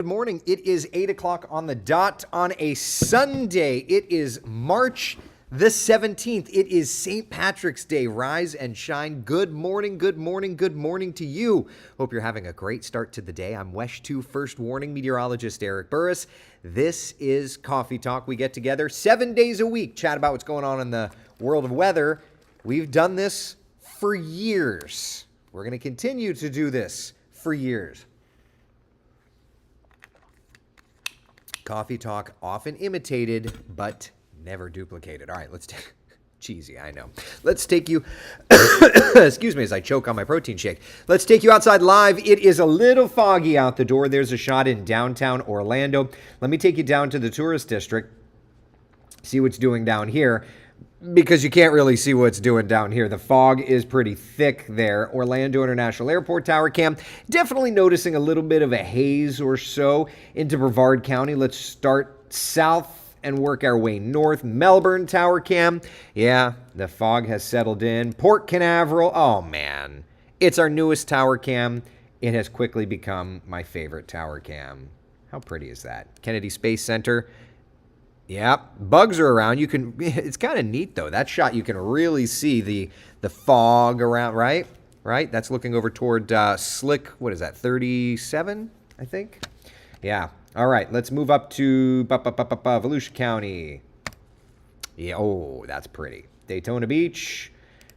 Good morning. It is 8 o'clock on the dot on a Sunday. It is March the 17th. It is St. Patrick's Day. Rise and shine. Good morning, good morning, good morning to you. Hope you're having a great start to the day. I'm WESH 2 First Warning Meteorologist Eric Burris. This is Coffee Talk. We get together 7 days a week, chat about what's going on in the world of weather. We've done this for years. We're going to continue to do this for years. Coffee Talk, often imitated, but never duplicated. All right, let's take... Cheesy, I know. Let's take you... Excuse me as I choke on my protein shake. Let's take you outside live. It is a little foggy out the door. There's a shot in downtown Orlando. Let me take you down to the tourist district. See what's doing down here. Because you can't really see what's doing down here. The fog is pretty thick there. Orlando International Airport Tower Cam. Definitely noticing a little bit of a haze or so into Brevard County. Let's start south and work our way north. Melbourne Tower Cam. Yeah, the fog has settled in. Port Canaveral. Oh, man. It's our newest tower cam. It has quickly become my favorite tower cam. How pretty is that? Kennedy Space Center. Yeah, bugs are around. You can. It's kind of neat though. That shot you can really see the fog around. Right. That's looking over toward Slick. What is that? 37, I think. Yeah. All right. Let's move up to Volusia County. Yeah. Oh, that's pretty. Daytona Beach.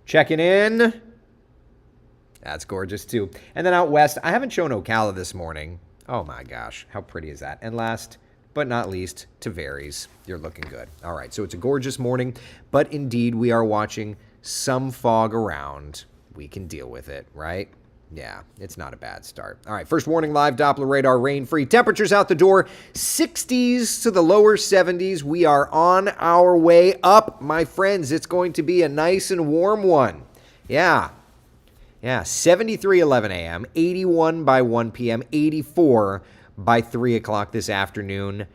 Checking in. That's gorgeous too. And then out west, I haven't shown Ocala this morning. Oh my gosh, how pretty is that? And last but not least, Tavares. You're looking good. All right, so it's a gorgeous morning, but indeed we are watching some fog around. We can deal with it, right? Yeah, it's not a bad start. All right, first warning live, Doppler radar, rain-free. Temperatures out the door, 60s to the lower 70s. We are on our way up, my friends. It's going to be a nice and warm one. Yeah, 73, 11 a.m., 81 by 1 p.m., 84 by 3 o'clock this afternoon,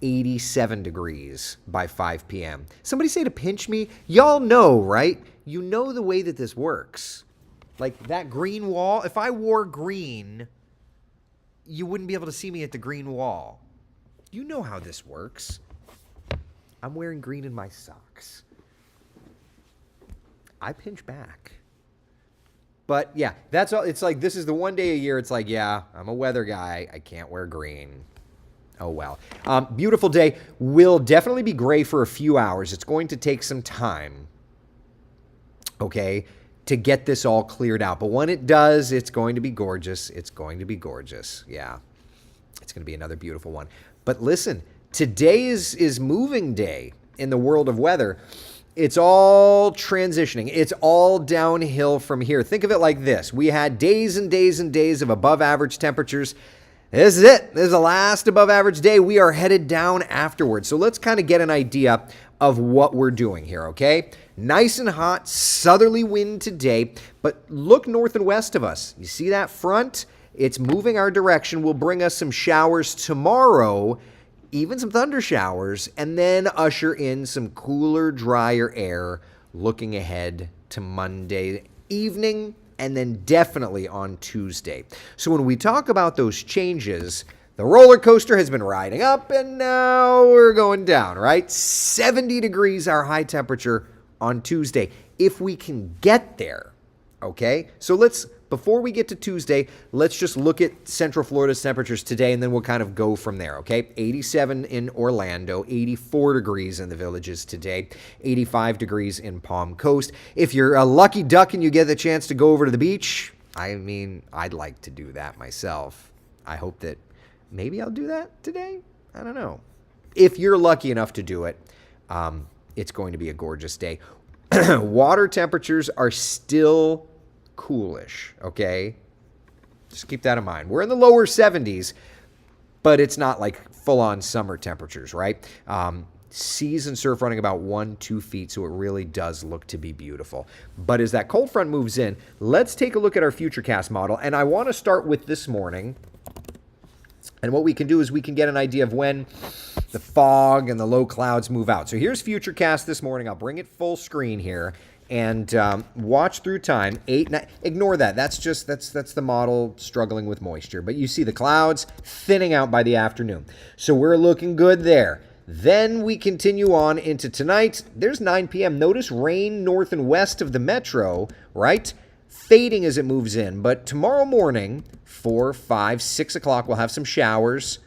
87 degrees by 5 p.m. Somebody say to pinch me. Y'all know, right? You know the way that this works. Like that green wall, if I wore green, you wouldn't be able to see me at the green wall. You know how this works. I'm wearing green in my socks. I pinch back. But yeah, that's all. It's like this is the one day a year. It's like, yeah, I'm a weather guy. I can't wear green. Oh, well. Beautiful day. Will definitely be gray for a few hours. It's going to take some time, okay, to get this all cleared out. But when it does, it's going to be gorgeous. It's going to be gorgeous. Yeah, it's going to be another beautiful one. But listen, today is moving day in the world of weather. It's all transitioning. It's all downhill from here. Think of it like this. We had days and days and days of above average temperatures. This is it. This is the last above average day. We are headed down afterwards. So let's kind of get an idea of what we're doing here, okay? Nice and hot, southerly wind today, but look north and west of us. You see that front? It's moving our direction. Will bring us some showers tomorrow, even some thunder showers, and then usher in some cooler, drier air looking ahead to Monday evening and then definitely on Tuesday. So when we talk about those changes, the roller coaster has been riding up and now we're going down, right? 70 degrees our high temperature on Tuesday, if we can get there, okay? So before we get to Tuesday, let's just look at Central Florida's temperatures today, and then we'll kind of go from there, okay? 87 in Orlando, 84 degrees in the Villages today, 85 degrees in Palm Coast. If you're a lucky duck and you get the chance to go over to the beach, I mean, I'd like to do that myself. I hope that maybe I'll do that today. I don't know. If you're lucky enough to do it, it's going to be a gorgeous day. Water temperatures are still coolish, okay? Just keep that in mind. We're in the lower 70s, but it's not like full-on summer temperatures, right? Seas and surf running about 1-2 feet, so it really does look to be beautiful. But as that cold front moves in, let's take a look at our Futurecast model, and I want to start with this morning. And what we can do is we can get an idea of when the fog and the low clouds move out. So here's Futurecast this morning. I'll bring it full screen here. And watch through time. 8, 9. Ignore that. That's the model struggling with moisture. But you see the clouds thinning out by the afternoon. So we're looking good there. Then we continue on into tonight. There's 9 p.m. Notice rain north and west of the metro, right? Fading as it moves in. But tomorrow morning, 4, 5, 6 o'clock, we'll have some showers.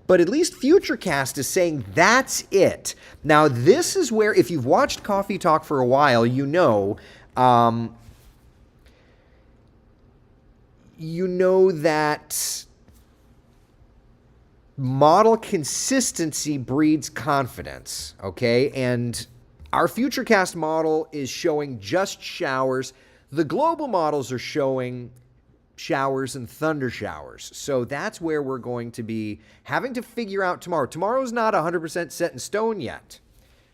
But at least Futurecast is saying that's it. Now, this is where, if you've watched Coffee Talk for a while, you know that model consistency breeds confidence, okay? And our Futurecast model is showing just showers. The global models are showing showers and thunder showers. So that's where we're going to be having to figure out tomorrow. Tomorrow's not 100% set in stone yet.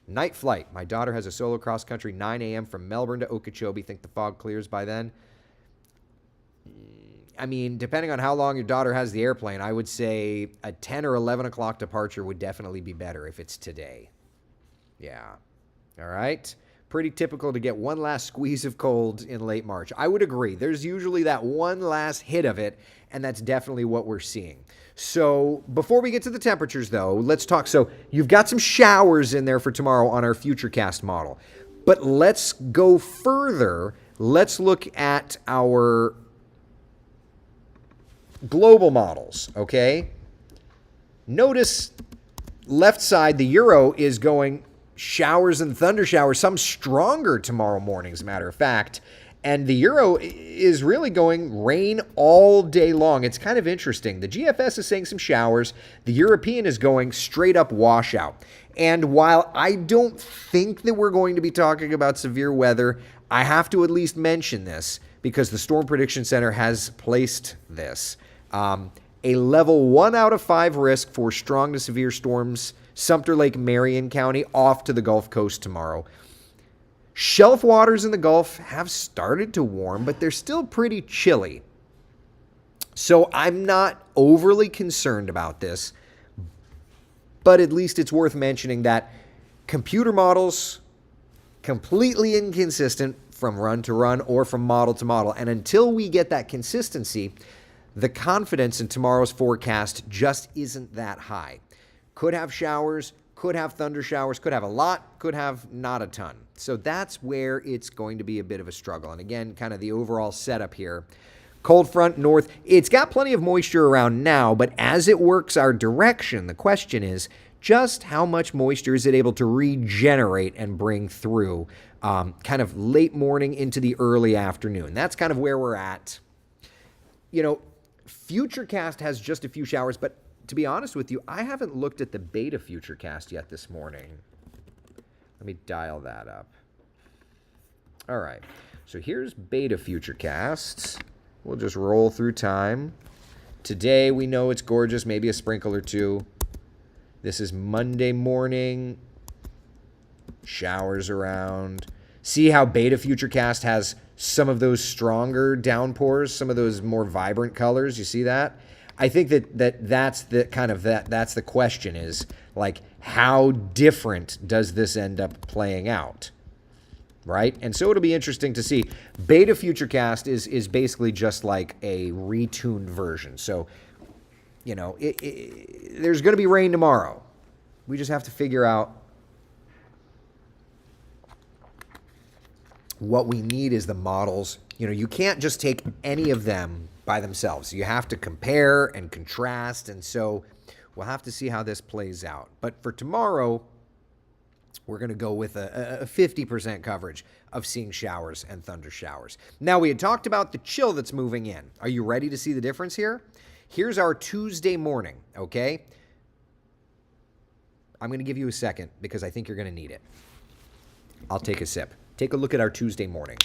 Night flight. My daughter has a solo cross country 9 a.m. from Melbourne to Okeechobee. Think the fog clears by then? I mean, depending on how long your daughter has the airplane, I would say a 10 or 11 o'clock departure would definitely be better if it's today. Yeah. All right. Pretty typical to get one last squeeze of cold in late March. I would agree. There's usually that one last hit of it, and that's definitely what we're seeing. So before we get to the temperatures, though, let's talk. So you've got some showers in there for tomorrow on our Futurecast model. But let's go further. Let's look at our global models, okay? Notice left side, the Euro is going showers and thunder showers, some stronger tomorrow morning, as a matter of fact. And the Euro is really going rain all day long. It's kind of interesting. The GFS is saying some showers. The European is going straight up washout. And while I don't think that we're going to be talking about severe weather, I have to at least mention this because the Storm Prediction Center has placed this. A level 1 out of 5 risk for strong to severe storms, Sumter Lake, Marion County, off to the Gulf Coast tomorrow. Shelf waters in the Gulf have started to warm, but they're still pretty chilly. So I'm not overly concerned about this, but at least it's worth mentioning that computer models completely inconsistent from run to run or from model to model. And until we get that consistency, the confidence in tomorrow's forecast just isn't that high. Could have showers, could have thunder showers, could have a lot, could have not a ton. So that's where it's going to be a bit of a struggle. And again, kind of the overall setup here. Cold front north, it's got plenty of moisture around now, but as it works our direction, the question is just how much moisture is it able to regenerate and bring through kind of late morning into the early afternoon. That's kind of where we're at. You know, Futurecast has just a few showers, but to be honest with you, I haven't looked at the beta Futurecast yet this morning. Let me dial that up. All right. So here's beta Futurecasts. We'll just roll through time. Today we know it's gorgeous, maybe a sprinkle or two. This is Monday morning. Showers around. See how beta Futurecast has some of those stronger downpours, some of those more vibrant colors. You see that? I think that's the kind of that's the question is like how different does this end up playing out, right? And so it'll be interesting to see. Beta Futurecast is basically just like a retuned version. So, you know, there's going to be rain tomorrow. We just have to figure out what we need is the models. You know, you can't just take any of them by themselves. You have to compare and contrast, and so we'll have to see how this plays out. But for tomorrow, we're going to go with a 50% coverage of seeing showers and thunder showers. Now, we had talked about the chill that's moving in. Are you ready to see the difference here? Here's our Tuesday morning, okay? I'm going to give you a second because I think you're going to need it. I'll take a sip. Take a look at our Tuesday morning.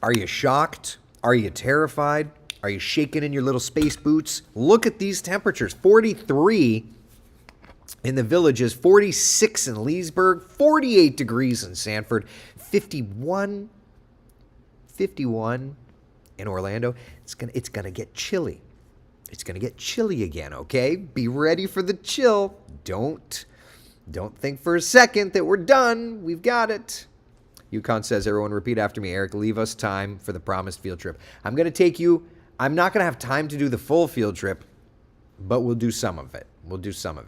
Are you shocked? Are you terrified? Are you shaking in your little space boots? Look at these temperatures. 43 in the Villages, 46 in Leesburg, 48 degrees in Sanford, 51 in Orlando, it's gonna get chilly. It's gonna get chilly again, okay? Be ready for the chill. Don't think for a second that we're done. We've got it. Yukon says, everyone repeat after me. Eric, leave us time for the promised field trip. I'm going to take you. I'm not going to have time to do the full field trip, but we'll do some of it.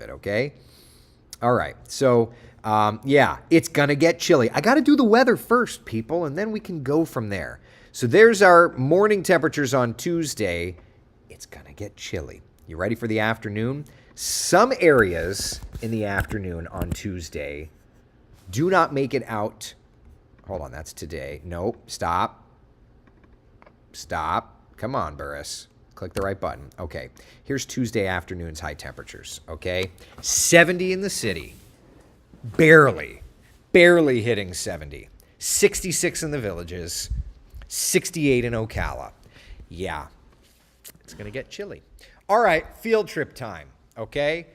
Okay? All right. So, yeah, it's going to get chilly. I got to do the weather first, people, and then we can go from there. So there's our morning temperatures on Tuesday. It's going to get chilly. You ready for the afternoon? Some areas in the afternoon on Tuesday do not make it out. Hold on, that's today. Nope, stop. Come on, Burris. Click the right button. Okay, here's Tuesday afternoon's high temperatures, okay? 70 in the city. Barely hitting 70. 66 in the villages. 68 in Ocala. Yeah, it's going to get chilly. All right, field trip time, okay?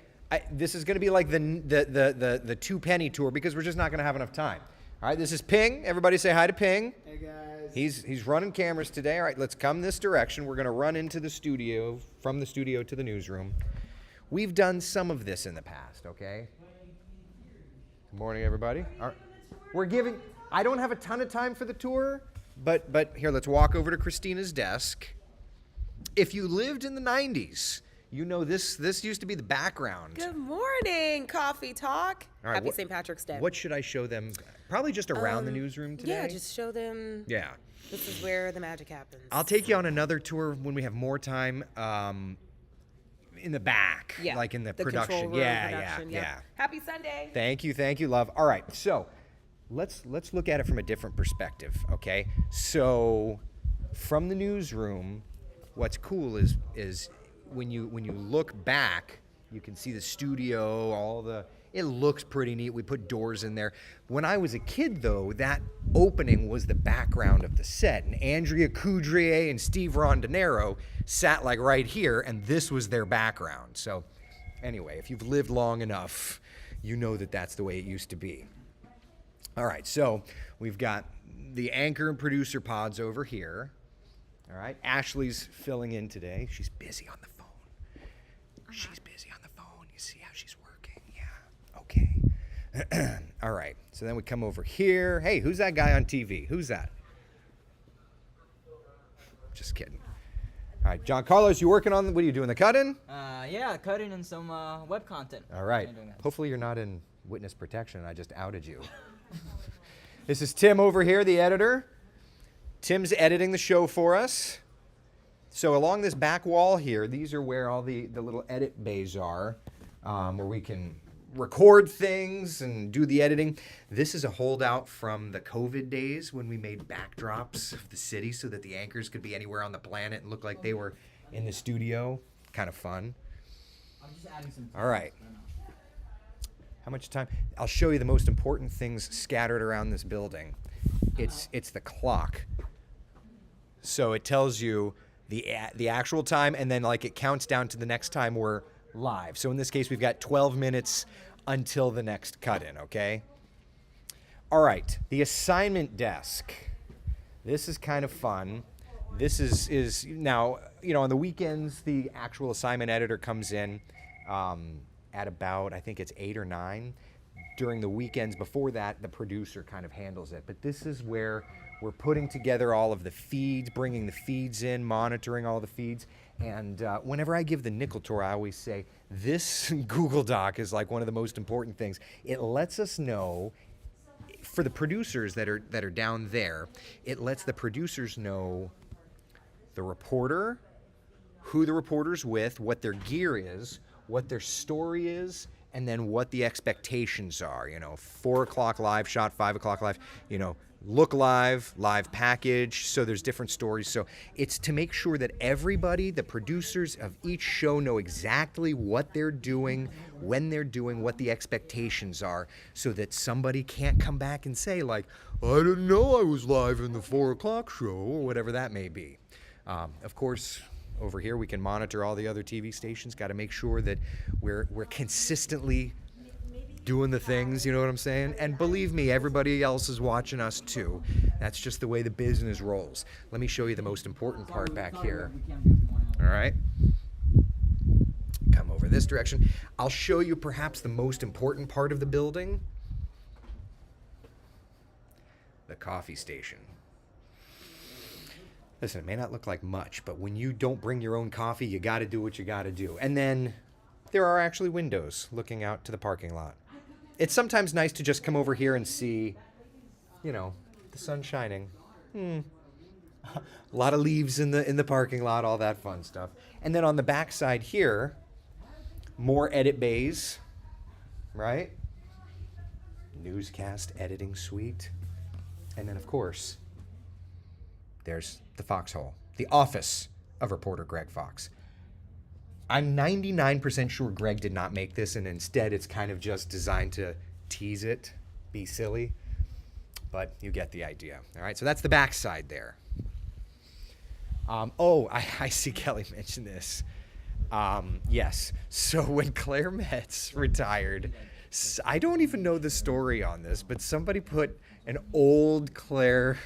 This is going to be like the two-penny tour because we're just not going to have enough time. All right, this is Ping. Everybody say hi to Ping. Hey, guys. He's running cameras today. All right, let's come this direction. We're going to run into the studio, from the studio to the newsroom. We've done some of this in the past, okay? Good morning, everybody. All right. We're giving... I don't have a ton of time for the tour, but here, let's walk over to Christina's desk. If you lived in the 90s... You know, this used to be the background. Good morning, Coffee Talk. All right, Happy St. Patrick's Day. What should I show them? Probably just around the newsroom today. Yeah, just show them. Yeah. This is where the magic happens. I'll take you on another tour when we have more time in the back, Yeah. like in the control production. room Yeah. Happy Sunday. Thank you, love. All right, so let's look at it from a different perspective, okay? So from the newsroom, what's cool is when you look back, you can see the studio, it looks pretty neat. We put doors in there. When I was a kid, though, that opening was the background of the set. And Andrea Coudrier and Steve Rondinero sat like right here, and this was their background. So anyway, if you've lived long enough, you know that that's the way it used to be. All right, so we've got the anchor and producer pods over here. All right, Ashley's filling in today. She's busy on the phone. She's busy on the phone. You see how she's working? Yeah. Okay. All right. So then we come over here. Hey, who's that guy on TV? Who's that? Just kidding. All right, John Carlos, you working on, what are you doing, the cut-in? Yeah, cutting in some web content. All right. Hopefully you're not in witness protection. I just outed you. This is Tim over here, the editor. Tim's editing the show for us. So along this back wall here, these are where all the little edit bays are, where we can record things and do the editing. This is a holdout from the COVID days when we made backdrops of the city so that the anchors could be anywhere on the planet and look like they were in the studio. Kind of fun. I'm just adding some. All right. How much time? I'll show you the most important things scattered around this building. It's the clock. So it tells you the actual time, and then like it counts down to the next time we're live. So in this case, we've got 12 minutes until the next cut-in, okay? All right, the assignment desk. This is kind of fun. This is now, on the weekends, the actual assignment editor comes in at about, I think it's 8 or 9. During the weekends before that, the producer kind of handles it. But this is where we're putting together all of the feeds, bringing the feeds in, monitoring all the feeds. And whenever I give the nickel tour, I always say, this Google Doc is like one of the most important things. It lets us know, for the producers that are down there, it lets the producers know the reporter, who the reporter's with, what their gear is, what their story is, and then what the expectations are. 4 o'clock live shot, 5 o'clock live, look live package. So there's different stories. So it's to make sure that everybody, the producers of each show, know exactly what they're doing, when they're doing, what the expectations are, so that somebody can't come back and say, like, I didn't know I was live in the 4 o'clock show, or whatever that may be. Of course, over here we can monitor all the other TV stations. Got to make sure that we're consistently doing the things, you know what I'm saying? And believe me, everybody else is watching us too. That's just the way the business rolls. Let me show you the most important part back here. All right. Come over this direction. I'll show you perhaps the most important part of the building. The coffee station. Listen, it may not look like much, but when you don't bring your own coffee, you got to do what you got to do. And then there are actually windows looking out to the parking lot. It's sometimes nice to just come over here and see, you know, the sun shining. A lot of leaves in the parking lot, all that fun stuff. And then on the back side here, more edit bays, right? Newscast editing suite. And then, of course, there's the foxhole, the office of reporter Greg Fox. I'm 99% sure Greg did not make this, and instead it's kind of just designed to tease it, be silly. But you get the idea. All right, so that's the backside there. I see Kelly mentioned this. Yes, so when Claire Metz retired, I don't even know the story on this, but somebody put an old Claire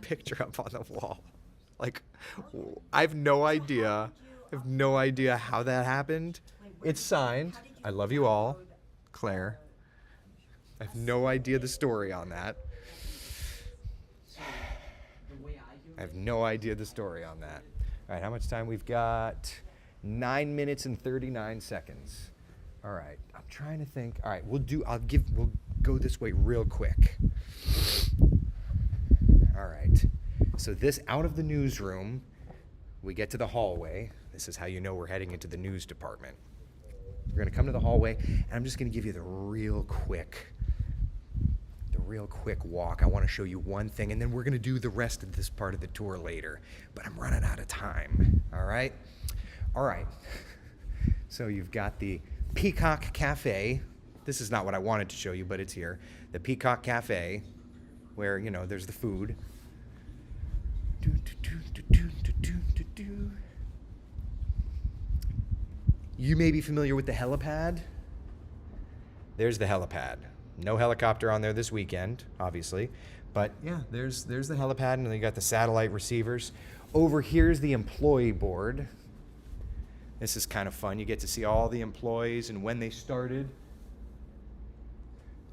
picture up on the wall. Like, I have no idea. I have no idea how that happened. It's signed. I love you all, Claire. I have no idea the story on that. I have no idea the story on that. All right, how much time we've got? 9 minutes and 39 seconds. All right, I'm trying to think. All right, we'll go this way real quick. All right, so this out of the newsroom, we get to the hallway. This is how you know we're heading into the news department. We're gonna come to the hallway, and I'm just gonna give you the real quick walk. I wanna show you one thing, and then we're gonna do the rest of this part of the tour later, but I'm running out of time, all right? All right, so you've got the Peacock Cafe. This is not what I wanted to show you, but it's here. The Peacock Cafe, where, you know, there's the food. You may be familiar with the helipad. There's the helipad. No helicopter on there this weekend, obviously. But yeah, there's the helipad, and then you got the satellite receivers. Over here's the employee board. This is kind of fun. You get to see all the employees and when they started.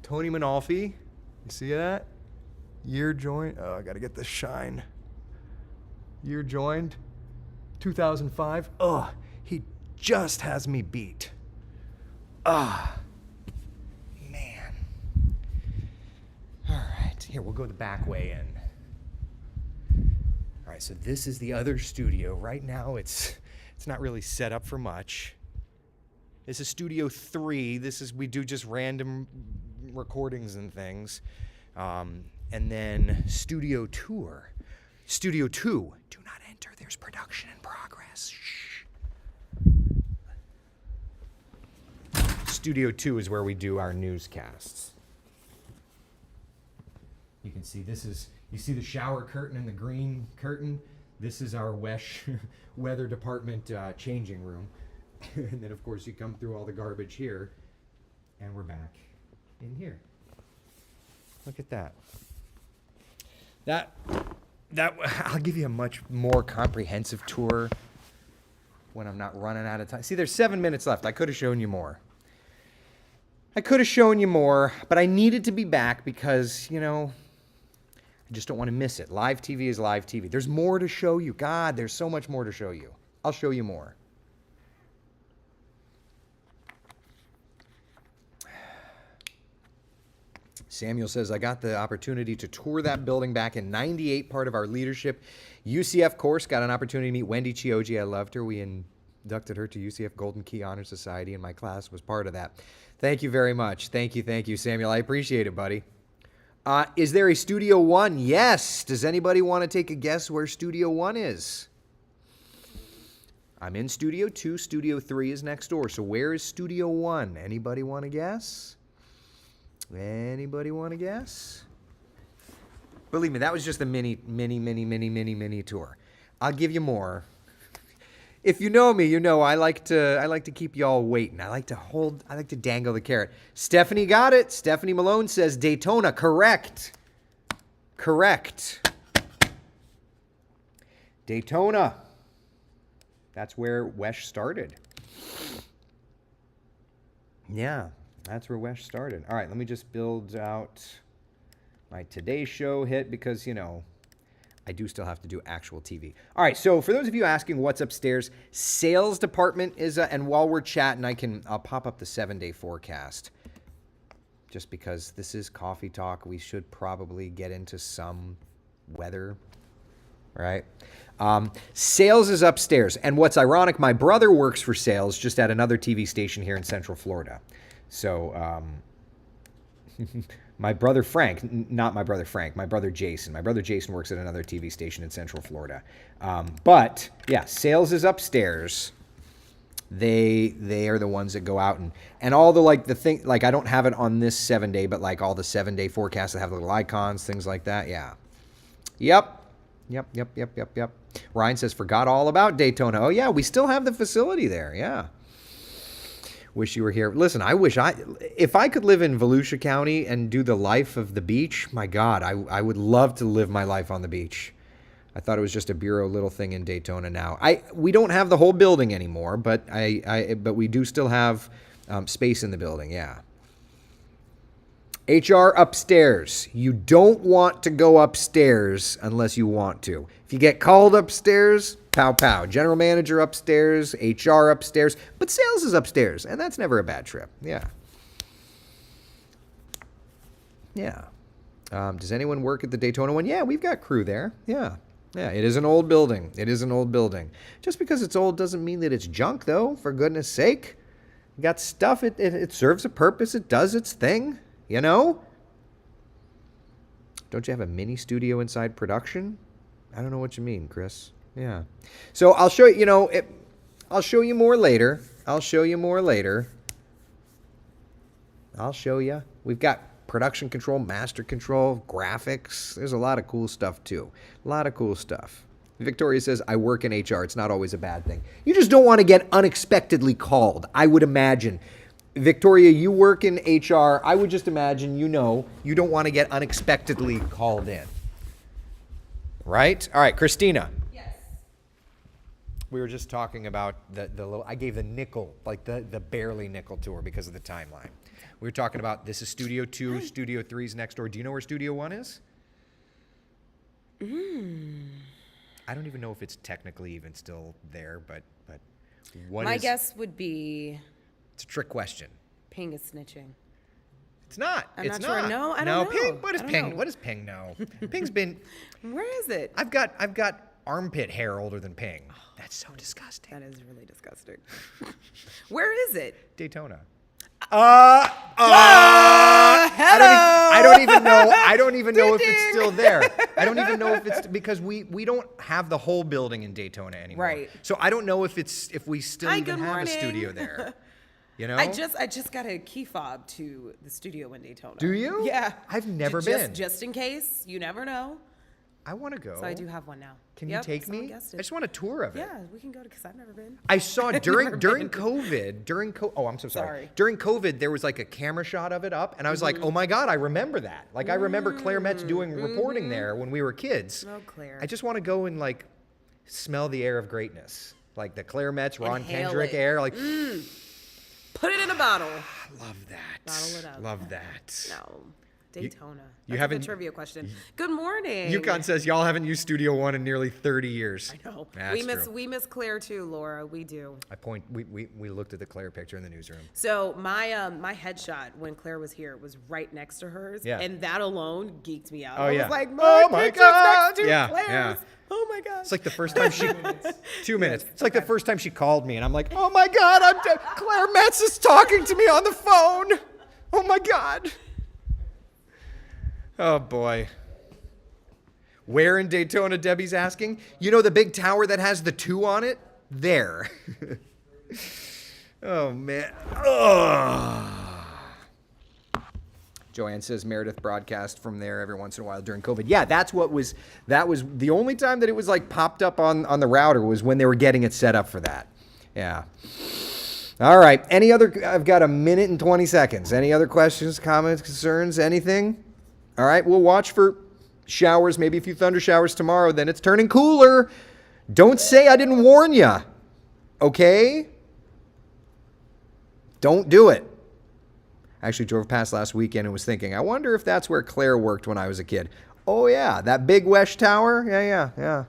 Tony Manolfi, you see that? Year joined. Oh, I got to get the shine. Year joined, 2005. Oh, he just has me beat. Man. All right, here, we'll go the back way in. All right, so this is the other studio. Right now, it's not really set up for much. This is Studio 3. We do just random recordings and things. And then Studio Tour. Studio 2, do not enter. There's production in progress. Shh. Studio 2 is where we do our newscasts. You can see you see the shower curtain and the green curtain. This is our weather department changing room. And then, of course, you come through all the garbage here, and we're back in here. Look at that. That I'll give you a much more comprehensive tour when I'm not running out of time. See, there's 7 minutes left. I could have shown you more. But I needed to be back because, you know, I just don't want to miss it. Live TV is live TV. There's more to show you. God, there's so much more to show you. I'll show you more. Samuel says, I got the opportunity to tour that building back in '98, part of our leadership UCF course. Got an opportunity to meet Wendy Chioji. I loved her. We inducted her to UCF Golden Key Honor Society, and my class was part of that. Thank you very much. Thank you, Samuel. I appreciate it, buddy. Is there a Studio 1? Yes. Does anybody want to take a guess where Studio 1 is? I'm in Studio 2. Studio 3 is next door. So where is Studio 1? Anybody want to guess? Anybody want to guess? Believe me, that was just a mini tour. I'll give you more. If you know me, you know I like to keep y'all waiting. I like to dangle the carrot. Stephanie got it. Stephanie Malone says Daytona. Correct. Daytona. That's where Wesh started. Yeah, that's where Wesh started. All right, let me just build out my Today Show hit because, I do still have to do actual TV. All right, so for those of you asking what's upstairs, sales department is, and while we're chatting, I'll pop up the 7-day forecast. Just because this is coffee talk, we should probably get into some weather, right? Sales is upstairs, and what's ironic, my brother works for sales just at another TV station here in Central Florida. So, my brother Frank, not my brother Frank, my brother Jason. My brother Jason works at another TV station in Central Florida. But yeah, sales is upstairs. They are the ones that go out and all the I don't have it on this 7-day, but like all the 7-day forecasts that have little icons, things like that. Yeah. Yep. Ryan says, forgot all about Daytona. Oh yeah, we still have the facility there. Yeah. Wish you were here. Listen, if I could live in Volusia County and do the life of the beach, my God, I would love to live my life on the beach. I thought it was just a bureau little thing in Daytona now. We don't have the whole building anymore, but but we do still have space in the building. Yeah. HR upstairs. You don't want to go upstairs unless you want to. If you get called upstairs, pow pow. General manager upstairs, HR upstairs, but sales is upstairs, and that's never a bad trip. Yeah. Does anyone work at the Daytona one? Yeah, we've got crew there. Yeah, it is an old building. Just because it's old doesn't mean that it's junk, though, for goodness sake. You got stuff, it serves a purpose, it does its thing, Don't you have a mini studio inside production? I don't know what you mean, Chris. Yeah. So I'll show you, I'll show you more later. I'll show you. We've got production control, master control, graphics. There's a lot of cool stuff, too. A lot of cool stuff. Victoria says, I work in HR. It's not always a bad thing. You just don't want to get unexpectedly called, I would imagine. Victoria, you work in HR. I would just imagine you don't want to get unexpectedly called in. Right? All right, Christina. Yes. We were just talking about the little, I gave the nickel, like the barely nickel tour because of the timeline. We were talking about this is Studio 2, Studio 3 is next door. Do you know where Studio 1 is? I don't even know if it's technically even still there, but what My guess would be It's a trick question. Ping is snitching. It's not. I'm it's not sure. not. No, I don't know. Ping. What is I don't Ping? know. What does Ping know? Ping's been. Where is it? I've got armpit hair older than Ping. That's so disgusting. That is really disgusting. Where is it? Daytona. Hello. I don't even know if it's still there. I don't even know if it's because we don't have the whole building in Daytona anymore. Right. So I don't know if we still Hi, even good have morning. a studio there. I just got a key fob to the studio in Daytona. Do you? Yeah. I've never been. Just in case. You never know. I want to go. So I do have one now. Can you take someone me? guessed I it. just want a tour of it. Yeah, we can go because I've never been. I saw during Never been. COVID. Oh, I'm so sorry. Sorry. During COVID, there was like a camera shot of it up, and I was like, oh my God, I remember that. Like I remember Claire Metz doing reporting there when we were kids. Oh, Claire. I just want to go and like smell the air of greatness, like the Claire Metz, Ron Inhale Kendrick it. air. Like, Put it in a bottle. love that. Bottle it up. Love that. No. Daytona. you That's haven't- a good trivia question. Good morning. Yukon says y'all haven't used Studio One in nearly 30 years. I know. That's true. We miss Claire too, Laura. We do. We looked at the Claire picture in the newsroom. So my headshot when Claire was here was right next to hers, Yeah. and that alone geeked me out. Oh, I yeah. was like, Oh, my picture's God. next to Yeah, Claire's. yeah. Oh my God. It's like the first time she 2 minutes. It's like the okay. first time she called me, and I'm like, oh my God, Claire Metz is talking to me on the phone. Oh my God. Oh boy. Where in Daytona? Debbie's asking. You know the big tower that has the 2 on it? There. Oh man. Ugh. Joanne says Meredith broadcast from there every once in a while during COVID. Yeah, that was the only time that it was like popped up on the router was when they were getting it set up for that. Yeah. All right. I've got a minute and 20 seconds. Any other questions, comments, concerns, anything? All right. We'll watch for showers, maybe a few thunder showers tomorrow. Then it's turning cooler. Don't say I didn't warn you. Okay? Don't do it. I actually drove past last weekend and was thinking, I wonder if that's where Claire worked when I was a kid. Oh, yeah, that big Wesh Tower? Yeah.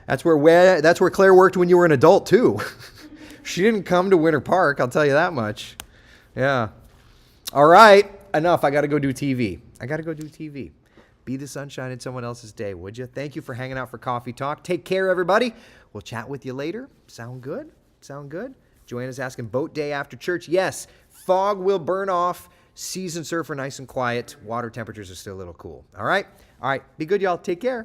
That's where Claire worked when you were an adult, too. She didn't come to Winter Park, I'll tell you that much. Yeah. All right, enough. I got to go do TV. Be the sunshine in someone else's day, would you? Thank you for hanging out for Coffee Talk. Take care, everybody. We'll chat with you later. Sound good? Joanna's asking, boat day after church. Yes. Fog will burn off. Season surfer nice and quiet. Water temperatures are still a little cool. All right. Be good, y'all. Take care.